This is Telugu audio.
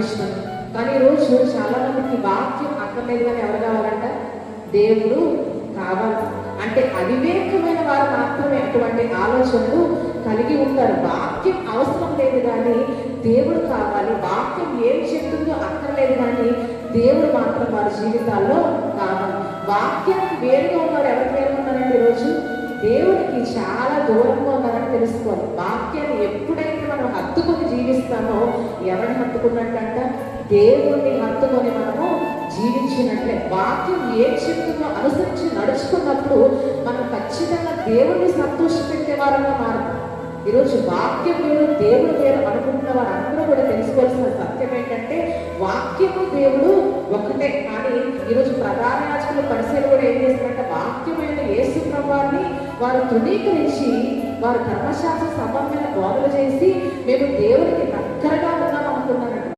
ఇష్టం. కానీ ఈరోజు చాలా మందికి వాక్యం అక్కర్లేదు, కానీ ఎవరు కావాలంట? దేవుడు కావాలి. అంటే అవివేకమైన వారు మాత్రమే అటువంటి ఆలోచనలు కలిగి ఉంటారు. వాక్యం అవసరం లేదు కానీ దేవుడు కావాలి, వాక్యం ఏం చెప్తుందో అక్కర్లేదు కానీ దేవుడు మాత్రం వారి జీవితాల్లో కావాలి. వాక్యానికి వేరుగా ఉన్నారు. ఎవరికి వేరుగా ఉన్నారంటే ఈరోజు దేవుడికి చాలా దూరంగా ఉన్నారని తెలుసుకోవాలి. వాక్యాన్ని ఎప్పుడైతే మనం హత్తుకొని జీవిస్తామో, ఎవరిని హత్తుకున్నట్టంట? దేవుడిని హత్తుకొని మనము జీవించినట్లే. వాక్యం ఏం చెప్తుందో అనుసరించి నడుచుకున్నప్పుడు మనం ఖచ్చితంగా దేవుడిని సంతోషపెట్టే వారంగా మారుతాం. ఈరోజు వాక్యం వేరు, దేవుడు వేరు అనుకుంటున్న వారందరూ కూడా తెలుసుకోవాల్సిన సత్యం ఏంటంటే వాక్యము దేవుడు ఒకటే. కానీ ఈరోజు ప్రధాన యాజకులు పరిశీలన కూడా ఏం చేస్తారంటే వాక్యమైన యేసు ప్రభువుని వారు తృణీకరించి వారు ధర్మశాస్త్ర సంబంధమైన బోధలు చేసి మేము దేవుడికి దగ్గరగా